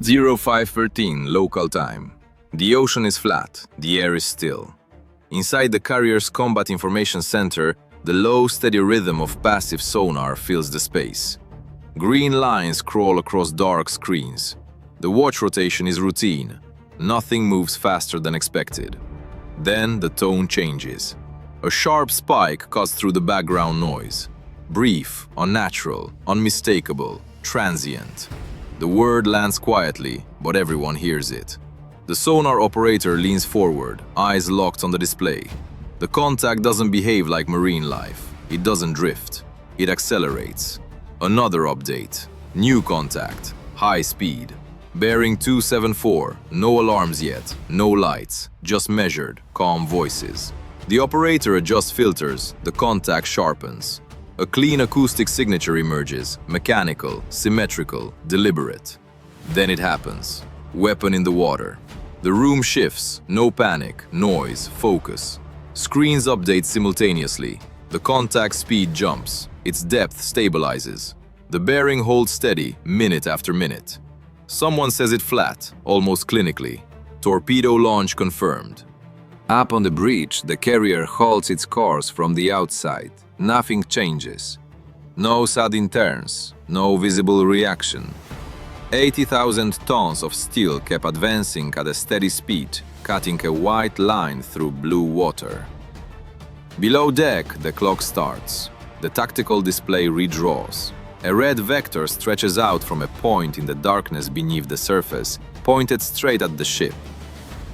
0513 local time. The ocean is flat, the air is still. Inside the carrier's combat information center, the low, steady rhythm of passive sonar fills the space. Green lines crawl across dark screens. The watch rotation is routine. Nothing moves faster than expected. Then the tone changes. A sharp spike cuts through the background noise. Brief, unnatural, unmistakable, transient. The word lands quietly, but everyone hears it. The sonar operator leans forward, eyes locked on the display. The contact doesn't behave like marine life. It doesn't drift. It accelerates. Another update. New contact. High speed. Bearing 274. No alarms yet. No lights. Just measured, calm voices. The operator adjusts filters. The contact sharpens. A clean acoustic signature emerges. Mechanical, symmetrical, deliberate. Then it happens. Weapon in the water. The room shifts. No panic, noise, focus. Screens update simultaneously. The contact speed jumps. Its depth stabilizes. The bearing holds steady, minute after minute. Someone says it flat, almost clinically. Torpedo launch confirmed. Up on the bridge, the carrier halts its course from the outside. Nothing changes. No sudden turns, no visible reaction. 80,000 tons of steel kept advancing at a steady speed, cutting a white line through blue water. Below deck, the clock starts. The tactical display redraws. A red vector stretches out from a point in the darkness beneath the surface, pointed straight at the ship.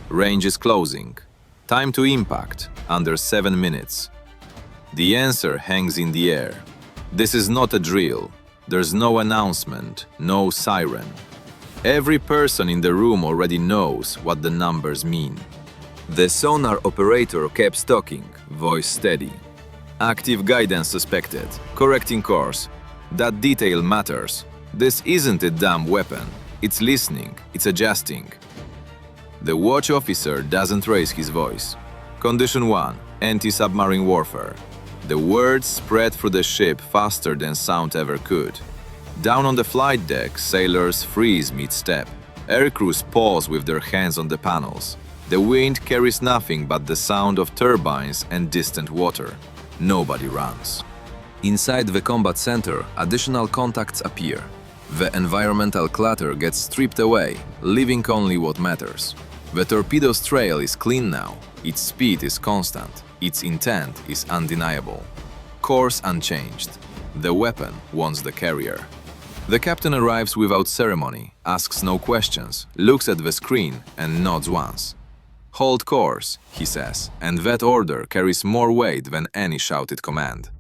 Range is closing. Time to impact, under 7 minutes. The answer hangs in the air. This is not a drill. There's no announcement, no siren. Every person in the room already knows what the numbers mean. The sonar operator kept talking, voice steady. Active guidance suspected, correcting course. That detail matters. This isn't a dumb weapon. It's listening, it's adjusting. The watch officer doesn't raise his voice. Condition 1, anti-submarine warfare. The words spread through the ship faster than sound ever could. Down on the flight deck, sailors freeze mid-step. Aircrews pause with their hands on the panels. The wind carries nothing but the sound of turbines and distant water. Nobody runs. Inside the combat center, additional contacts appear. The environmental clutter gets stripped away, leaving only what matters. The torpedo's trail is clean now. Its speed is constant. Its intent is undeniable. Course unchanged. The weapon wants the carrier. The captain arrives without ceremony, asks no questions, looks at the screen and nods once. Hold course, he says, and that order carries more weight than any shouted command.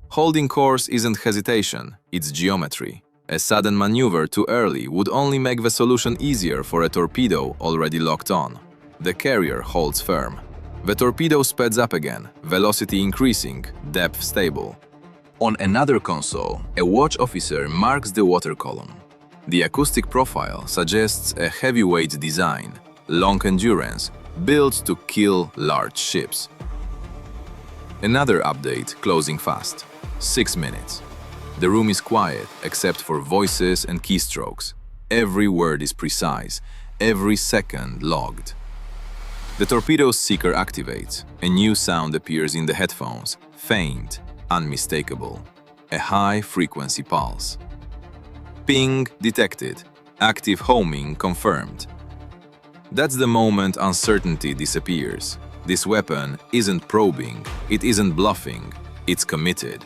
Holding course isn't hesitation, it's geometry. A sudden maneuver too early would only make the solution easier for a torpedo already locked on. The carrier holds firm. The torpedo speeds up again, velocity increasing, depth stable. On another console, a watch officer marks the water column. The acoustic profile suggests a heavyweight design, long endurance, built to kill large ships. Another update closing fast. 6 minutes. The room is quiet except for voices and keystrokes. Every word is precise, every second logged. The torpedo seeker activates. A new sound appears in the headphones, faint, unmistakable. A high-frequency pulse. Ping detected. Active homing confirmed. That's the moment uncertainty disappears. This weapon isn't probing, it isn't bluffing, it's committed.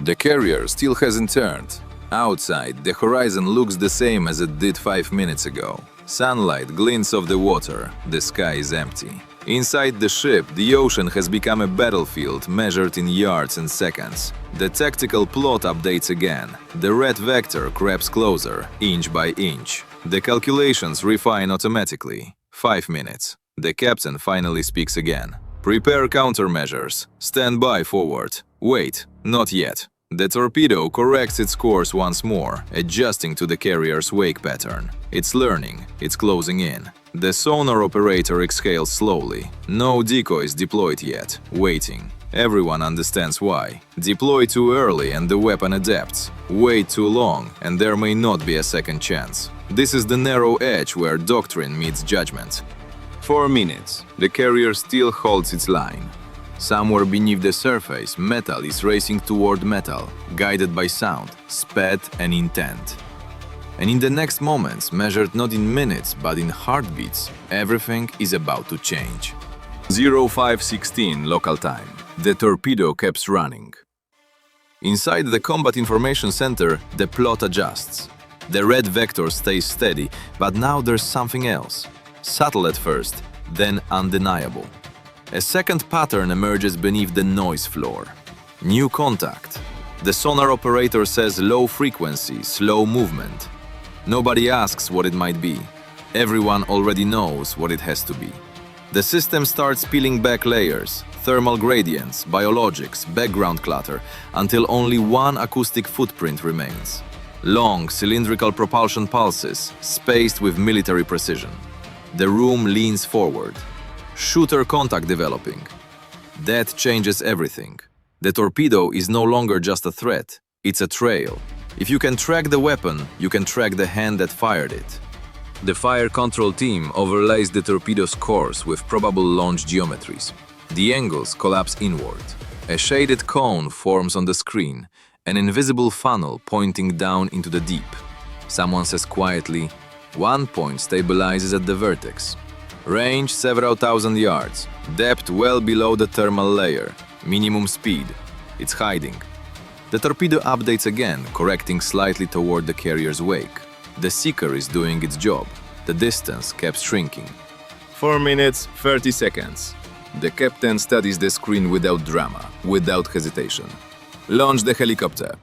The carrier still hasn't turned. Outside, the horizon looks the same as it did 5 minutes ago. Sunlight glints off the water, the sky is empty. Inside the ship, the ocean has become a battlefield measured in yards and seconds. The tactical plot updates again. The red vector creeps closer, inch by inch. The calculations refine automatically. 5 minutes. The captain finally speaks again. Prepare countermeasures. Stand by forward. Wait, not yet. The torpedo corrects its course once more, adjusting to the carrier's wake pattern. It's learning, it's closing in. The sonar operator exhales slowly. No decoys deployed yet, waiting. Everyone understands why. Deploy too early and the weapon adapts. Wait too long and there may not be a second chance. This is the narrow edge where doctrine meets judgment. 4 minutes. The carrier still holds its line. Somewhere beneath the surface, metal is racing toward metal, guided by sound, speed and intent. And in the next moments, measured not in minutes but in heartbeats, everything is about to change. 0516 local time. The torpedo keeps running. Inside the Combat Information Center, the plot adjusts. The red vector stays steady, but now there's something else. Subtle at first, then undeniable. A second pattern emerges beneath the noise floor. New contact. The sonar operator says low frequency, slow movement. Nobody asks what it might be. Everyone already knows what it has to be. The system starts peeling back layers, thermal gradients, biologics, background clutter, until only one acoustic footprint remains. Long, cylindrical propulsion pulses, spaced with military precision. The room leans forward. Shooter contact developing. That changes everything. The torpedo is no longer just a threat, it's a trail. If you can track the weapon, you can track the hand that fired it. The fire control team overlays the torpedo's course with probable launch geometries. The angles collapse inward. A shaded cone forms on the screen, an invisible funnel pointing down into the deep. Someone says quietly, one point stabilizes at the vertex. Range several thousand yards, depth well below the thermal layer, minimum speed. It's hiding. The torpedo updates again, correcting slightly toward the carrier's wake. The seeker is doing its job. The distance kept shrinking. 4 minutes, 30 seconds. The captain studies the screen without drama, without hesitation. Launch the helicopter.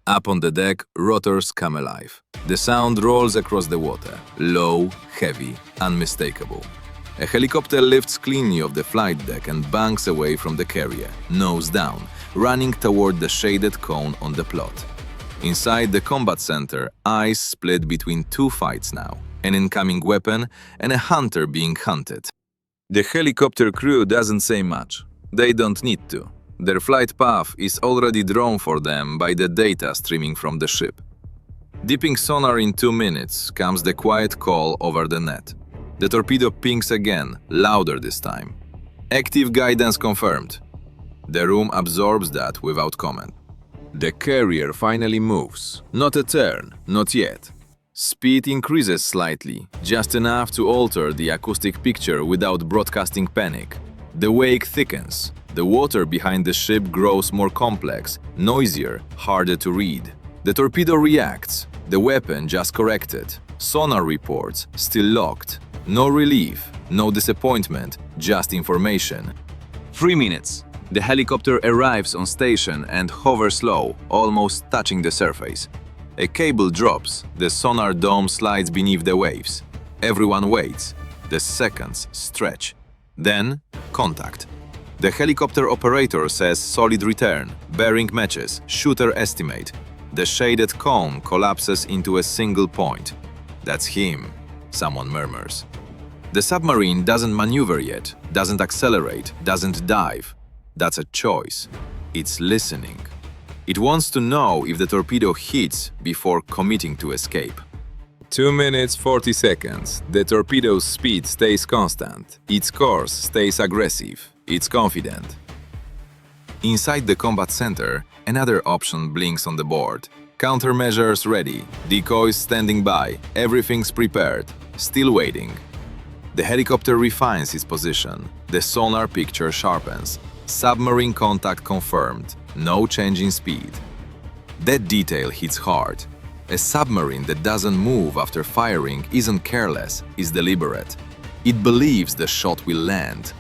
Up on the deck, rotors come alive. The sound rolls across the water, low, heavy, unmistakable. A helicopter lifts cleanly off the flight deck and banks away from the carrier, nose down, running toward the shaded cone on the plot. Inside the combat center, eyes split between two fights now, an incoming weapon and a hunter being hunted. The helicopter crew doesn't say much. They don't need to. Their flight path is already drawn for them by the data streaming from the ship. Dipping sonar in 2 minutes comes the quiet call over the net. The torpedo pings again, louder this time. Active guidance confirmed. The room absorbs that without comment. The carrier finally moves. Not a turn, not yet. Speed increases slightly, just enough to alter the acoustic picture without broadcasting panic. The wake thickens. The water behind the ship grows more complex, noisier, harder to read. The torpedo reacts. The weapon just corrected. Sonar reports still locked. No relief, no disappointment, just information. 3 minutes. The helicopter arrives on station and hovers low, almost touching the surface. A cable drops. The sonar dome slides beneath the waves. Everyone waits. The seconds stretch. Then, contact. The helicopter operator says solid return, bearing matches, shooter estimate. The shaded cone collapses into a single point. That's him, someone murmurs. The submarine doesn't maneuver yet, doesn't accelerate, doesn't dive. That's a choice. It's listening. It wants to know if the torpedo hits before committing to escape. 2 minutes 40 seconds. The torpedo's speed stays constant. Its course stays aggressive. It's confident. Inside the combat center, another option blinks on the board. Countermeasures ready, decoys standing by, everything's prepared, still waiting. The helicopter refines its position. The sonar picture sharpens. Submarine contact confirmed. No change in speed. That detail hits hard. A submarine that doesn't move after firing isn't careless, it's deliberate. It believes the shot will land.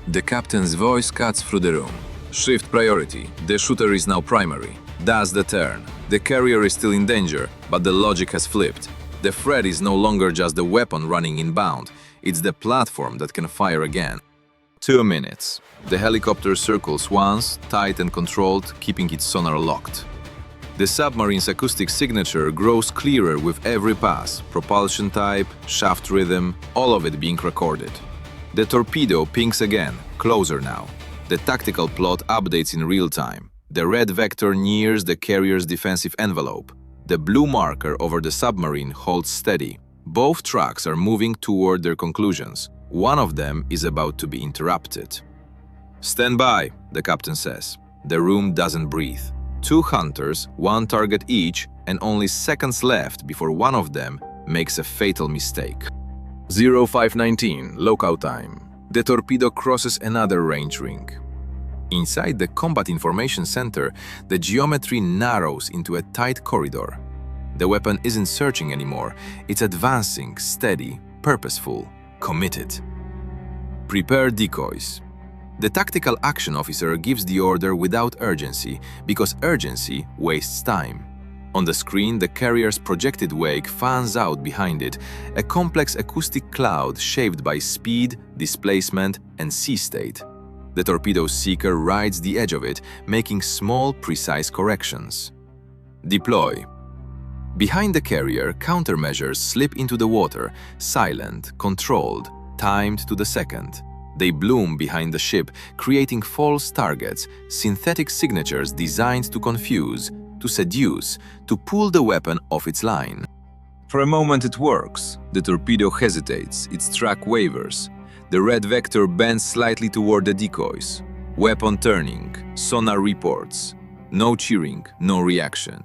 The captain's voice cuts through the room. Shift priority. The shooter is now primary. Does the turn. The carrier is still in danger, but the logic has flipped. The threat is no longer just the weapon running inbound. It's the platform that can fire again. 2 minutes. The helicopter circles once, tight and controlled, keeping its sonar locked. The submarine's acoustic signature grows clearer with every pass. Propulsion type, shaft rhythm, all of it being recorded. The torpedo pings again, closer now. The tactical plot updates in real time. The red vector nears the carrier's defensive envelope. The blue marker over the submarine holds steady. Both tracks are moving toward their conclusions. One of them is about to be interrupted. "Stand by," the captain says. The room doesn't breathe. Two hunters, one target each, and only seconds left before one of them makes a fatal mistake. 0519, lockout time. The Torpedo crosses another range ring. Inside the Combat Information Center, the geometry narrows into a tight corridor. The weapon isn't searching anymore, it's advancing, steady, purposeful, committed. Prepare decoys. The tactical action officer gives the order without urgency, because urgency wastes time. On the screen, the carrier's projected wake fans out behind it, a complex acoustic cloud shaped by speed, displacement, and sea state. The torpedo seeker rides the edge of it, making small, precise corrections. Deploy. Behind the carrier, countermeasures slip into the water, silent, controlled, timed to the second. They bloom behind the ship, creating false targets, synthetic signatures designed to confuse, to seduce, to pull the weapon off its line. For a moment it works. The torpedo hesitates, its track wavers. The red vector bends slightly toward the decoys. Weapon turning, sonar reports. No cheering, no reaction.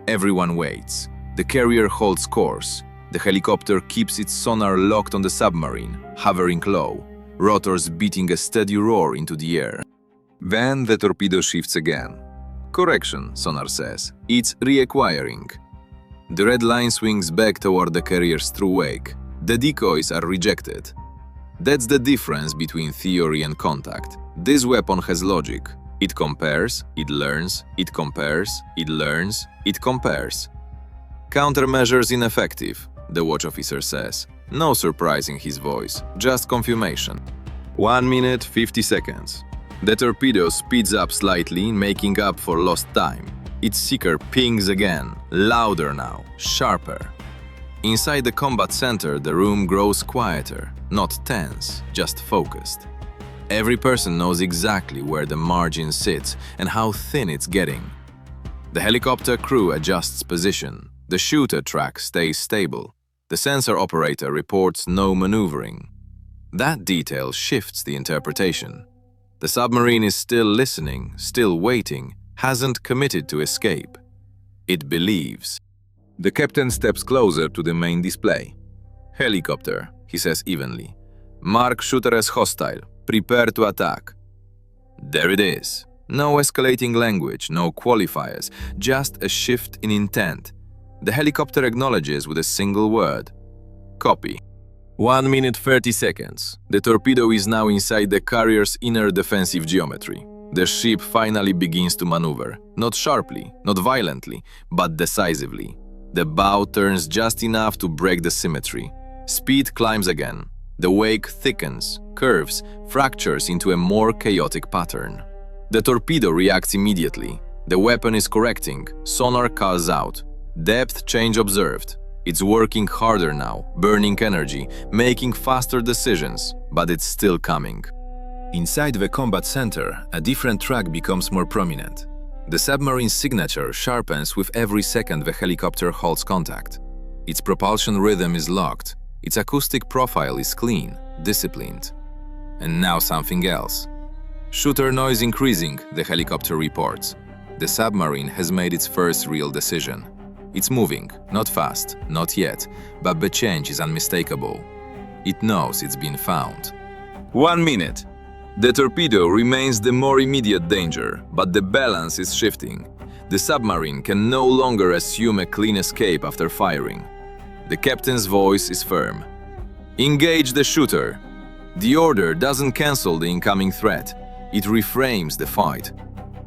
Everyone waits. The carrier holds course. The helicopter keeps its sonar locked on the submarine, hovering low, rotors beating a steady roar into the air. Then the torpedo shifts again. Correction, sonar says. It's reacquiring. The red line swings back toward the carrier's true wake. The decoys are rejected. That's the difference between theory and contact. This weapon has logic. It compares, it learns, it compares, it learns, it compares. Countermeasures ineffective, the watch officer says. No surprise in his voice, just confirmation. 1 minute, 50 seconds. The torpedo speeds up slightly, making up for lost time. Its seeker pings again, louder now, sharper. Inside the combat center, the room grows quieter, not tense, just focused. Every person knows exactly where the margin sits and how thin it's getting. The helicopter crew adjusts position. The shooter track stays stable. The sensor operator reports no maneuvering. That detail shifts the interpretation. The submarine is still listening, still waiting, hasn't committed to escape. It believes. The captain steps closer to the main display. "Helicopter," he says evenly. "Mark shooter as hostile. Prepare to attack." There it is. No escalating language, no qualifiers, just a shift in intent. The helicopter acknowledges with a single word. Copy. 1 minute 30 seconds. The torpedo is now inside the carrier's inner defensive geometry. The ship finally begins to maneuver. Not sharply, not violently, but decisively. The bow turns just enough to break the symmetry. Speed climbs again. The wake thickens, curves, fractures into a more chaotic pattern. The torpedo reacts immediately. The weapon is correcting. Sonar calls out. Depth change observed. It's working harder now, burning energy, making faster decisions, but it's still coming. Inside the combat center, a different track becomes more prominent. The submarine's signature sharpens with every second the helicopter holds contact. Its propulsion rhythm is locked. Its acoustic profile is clean, disciplined. And now something else. Shooter noise increasing, the helicopter reports. The submarine has made its first real decision. It's moving, not fast, not yet, but the change is unmistakable. It knows it's been found. 1 minute. The torpedo remains the more immediate danger, but the balance is shifting. The submarine can no longer assume a clean escape after firing. The captain's voice is firm. Engage the shooter. The order doesn't cancel the incoming threat. It reframes the fight.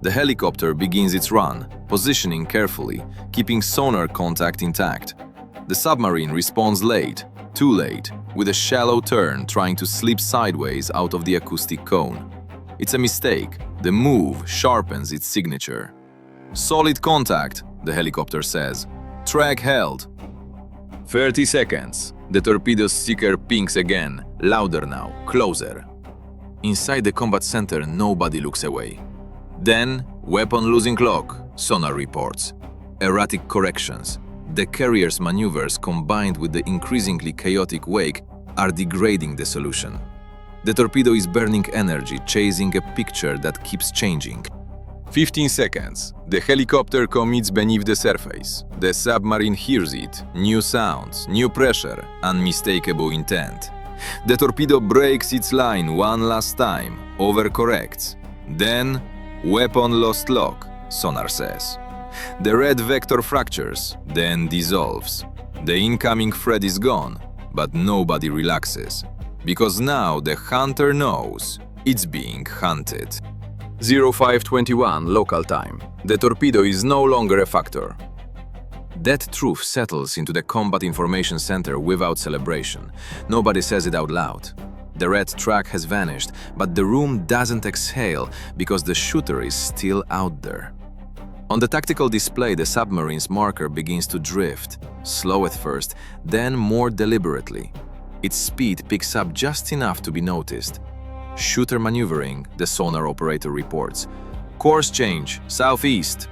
The helicopter begins its run, positioning carefully, keeping sonar contact intact. The submarine responds late, too late, with a shallow turn trying to slip sideways out of the acoustic cone. It's a mistake. The move sharpens its signature. Solid contact, the helicopter says. Track held. 30 seconds. The torpedo's seeker pings again, louder now, closer. Inside the combat center, nobody looks away. Then, weapon losing clock, sonar reports. Erratic corrections. The carrier's maneuvers, combined with the increasingly chaotic wake, are degrading the solution. The torpedo is burning energy, chasing a picture that keeps changing. 15 seconds. The helicopter commits beneath the surface. The submarine hears it. New sounds, new pressure, unmistakable intent. The torpedo breaks its line one last time, overcorrects. Then, weapon lost lock, sonar says. The red vector fractures, then dissolves. The incoming threat is gone, but nobody relaxes. Because now the hunter knows it's being hunted. 0521 local time. The torpedo is no longer a factor. That truth settles into the Combat Information Center without celebration. Nobody says it out loud. The red track has vanished, but the room doesn't exhale because the shooter is still out there. On the tactical display, the submarine's marker begins to drift, slow at first, then more deliberately. Its speed picks up just enough to be noticed. Shooter maneuvering, the sonar operator reports. Course change, southeast.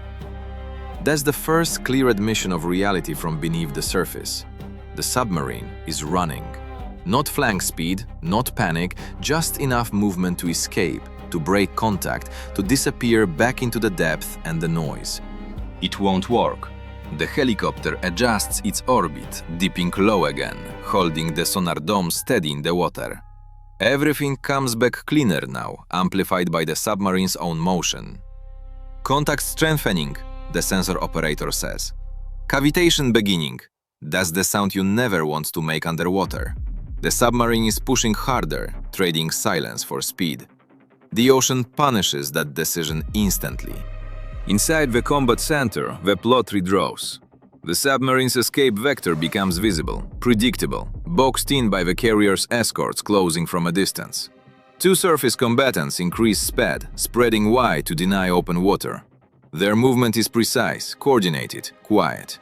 That's the first clear admission of reality from beneath the surface. The submarine is running. Not flank speed, not panic, just enough movement to escape, to break contact, to disappear back into the depth and the noise. It won't work. The helicopter adjusts its orbit, dipping low again, holding the sonar dome steady in the water. Everything comes back cleaner now, amplified by the submarine's own motion. Contact strengthening, the sensor operator says. Cavitation beginning. That's the sound you never want to make underwater. The submarine is pushing harder, trading silence for speed. The ocean punishes that decision instantly. Inside the combat center, the plot redraws. The submarine's escape vector becomes visible, predictable, boxed in by the carrier's escorts closing from a distance. Two surface combatants increase speed, spreading wide to deny open water. Their movement is precise, coordinated, quiet.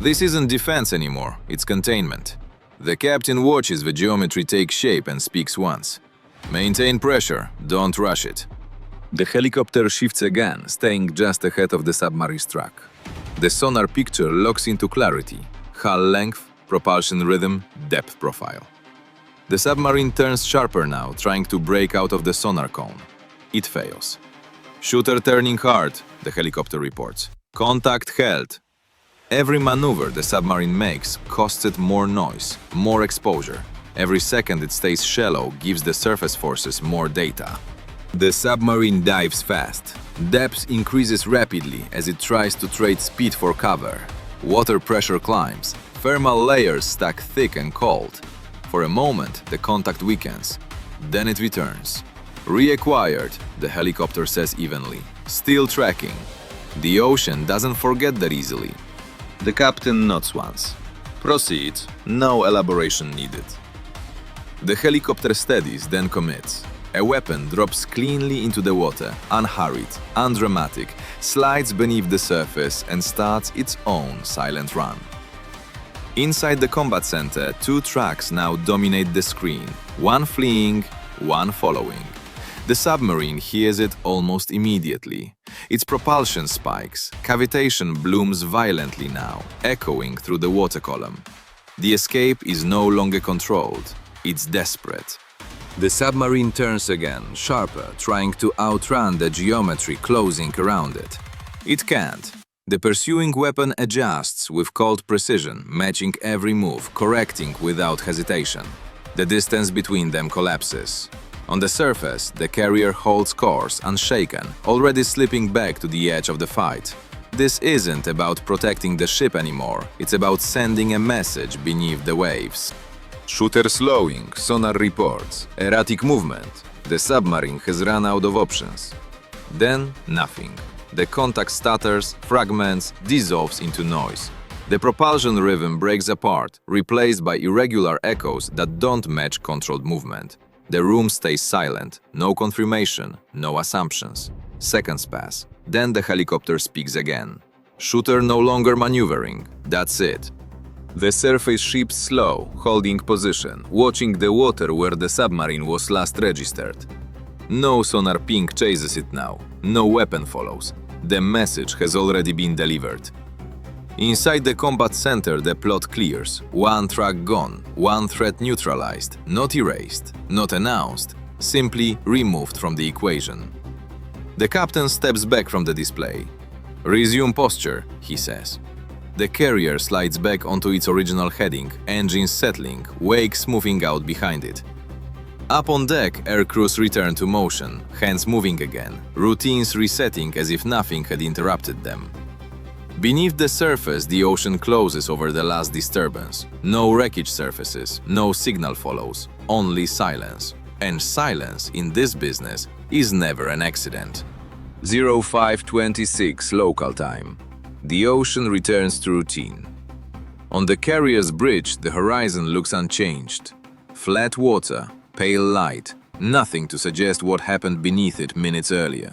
This isn't defense anymore, it's containment. The captain watches the geometry take shape and speaks once. Maintain pressure, don't rush it. The helicopter shifts again, staying just ahead of the submarine's track. The sonar picture locks into clarity, hull length, propulsion rhythm, depth profile. The submarine turns sharper now, trying to break out of the sonar cone. It fails. Shooter turning hard, the helicopter reports. Contact held. Every maneuver the submarine makes costs it more noise, more exposure. Every second it stays shallow gives the surface forces more data. The submarine dives fast. Depth increases rapidly as it tries to trade speed for cover. Water pressure climbs. Thermal layers stack thick and cold. For a moment, the contact weakens. Then it returns. Reacquired, the helicopter says evenly. Still tracking. The ocean doesn't forget that easily. The captain nods once. Proceed. No elaboration needed. The helicopter steadies, then commits. A weapon drops cleanly into the water, unhurried, undramatic, slides beneath the surface and starts its own silent run. Inside the combat center, two tracks now dominate the screen, one fleeing, one following. The submarine hears it almost immediately. Its propulsion spikes, cavitation blooms violently now, echoing through the water column. The escape is no longer controlled, it's desperate. The submarine turns again, sharper, trying to outrun the geometry closing around it. It can't. The pursuing weapon adjusts with cold precision, matching every move, correcting without hesitation. The distance between them collapses. On the surface, the carrier holds course, unshaken, already slipping back to the edge of the fight. This isn't about protecting the ship anymore, it's about sending a message beneath the waves. Shooter slowing, sonar reports, erratic movement. The submarine has run out of options. Then, nothing. The contact stutters, fragments, dissolves into noise. The propulsion rhythm breaks apart, replaced by irregular echoes that don't match controlled movement. The room stays silent, no confirmation, no assumptions. Seconds pass. Then the helicopter speaks again. Shooter no longer maneuvering. That's it. The surface ship's slow, holding position, watching the water where the submarine was last registered. No sonar ping chases it now. No weapon follows. The message has already been delivered. Inside the combat center, the plot clears. One track gone, one threat neutralized, not erased, not announced, simply removed from the equation. The captain steps back from the display. "Resume posture," he says. The carrier slides back onto its original heading, engines settling, wake smoothing out behind it. Up on deck, air crews return to motion, hands moving again, routines resetting as if nothing had interrupted them. Beneath the surface, the ocean closes over the last disturbance. No wreckage surfaces, no signal follows, only silence. And silence in this business is never an accident. 05:26 local time. The ocean returns to routine. On the carrier's bridge, the horizon looks unchanged. Flat water, pale light, nothing to suggest what happened beneath it minutes earlier.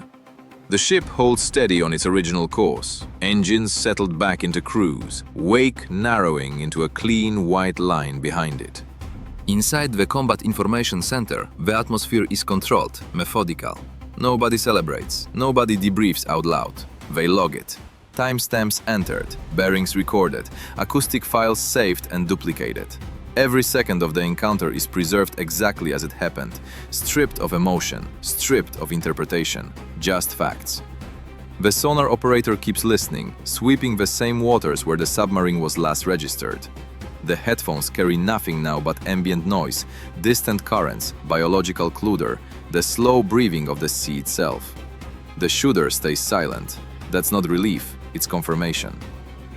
The ship holds steady on its original course, engines settled back into cruise, wake narrowing into a clean white line behind it. Inside the Combat Information Center, the atmosphere is controlled, methodical. Nobody celebrates, nobody debriefs out loud. They log it. Timestamps entered, bearings recorded, acoustic files saved and duplicated. Every second of the encounter is preserved exactly as it happened, stripped of emotion, stripped of interpretation, just facts. The sonar operator keeps listening, sweeping the same waters where the submarine was last registered. The headphones carry nothing now but ambient noise, distant currents, biological clatter, the slow breathing of the sea itself. The shooter stays silent. That's not relief, it's confirmation.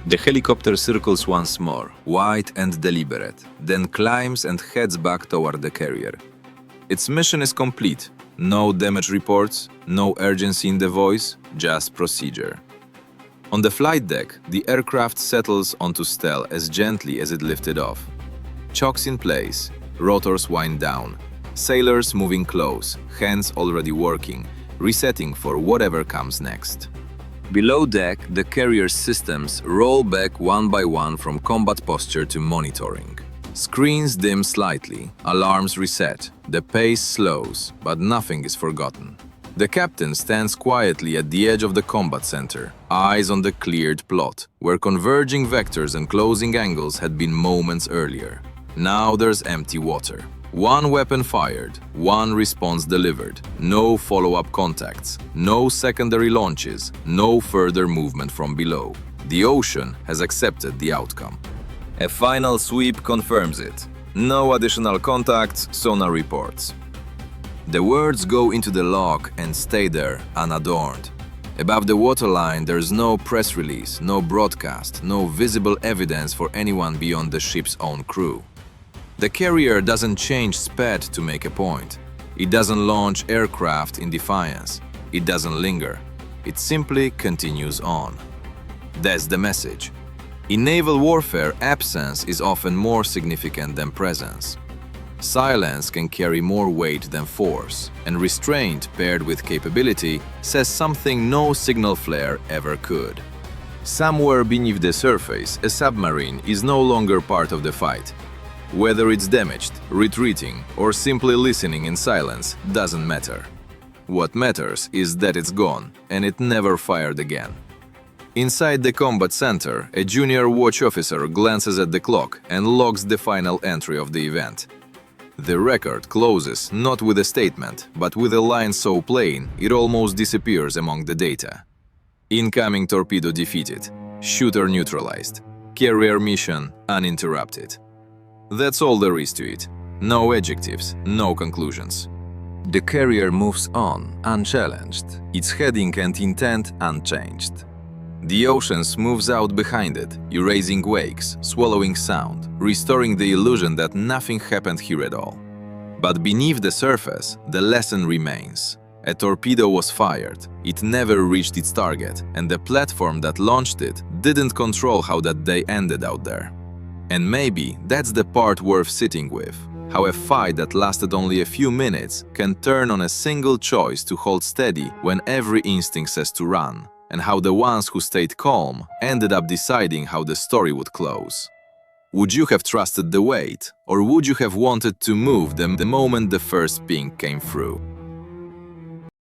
The helicopter circles once more, wide and deliberate, then climbs and heads back toward the carrier. Its mission is complete. No damage reports, no urgency in the voice, just procedure. On the flight deck, the aircraft settles onto stealth as gently as it lifted off. Chocks in place, rotors wind down, sailors moving close, hands already working, resetting for whatever comes next. Below deck, the carrier's systems roll back one by one from combat posture to monitoring. Screens dim slightly, alarms reset, the pace slows, but nothing is forgotten. The captain stands quietly at the edge of the combat center, eyes on the cleared plot, where converging vectors and closing angles had been moments earlier. Now there's empty water. One weapon fired, one response delivered, no follow-up contacts, no secondary launches, no further movement from below. The ocean has accepted the outcome. A final sweep confirms it. No additional contacts, sonar reports. The words go into the log and stay there, unadorned. Above the waterline, there's no press release, no broadcast, no visible evidence for anyone beyond the ship's own crew. The carrier doesn't change speed to make a point. It doesn't launch aircraft in defiance. It doesn't linger. It simply continues on. That's the message. In naval warfare, absence is often more significant than presence. Silence can carry more weight than force, and restraint paired with capability says something no signal flare ever could. Somewhere beneath the surface, a submarine is no longer part of the fight. Whether it's damaged, retreating, or simply listening in silence doesn't matter. What matters is that it's gone, and it never fired again. Inside the combat center, a junior watch officer glances at the clock and logs the final entry of the event. The record closes not with a statement, but with a line so plain it almost disappears among the data. Incoming torpedo defeated, shooter neutralized, carrier mission uninterrupted. That's all there is to it. No adjectives, no conclusions. The carrier moves on, unchallenged, its heading and intent unchanged. The ocean moves out behind it, erasing wakes, swallowing sound, restoring the illusion that nothing happened here at all. But beneath the surface, the lesson remains. A torpedo was fired, it never reached its target, and the platform that launched it didn't control how that day ended out there. And maybe that's the part worth sitting with, how a fight that lasted only a few minutes can turn on a single choice to hold steady when every instinct says to run, and how the ones who stayed calm ended up deciding how the story would close. Would you have trusted the wait, or would you have wanted to move them the moment the first ping came through?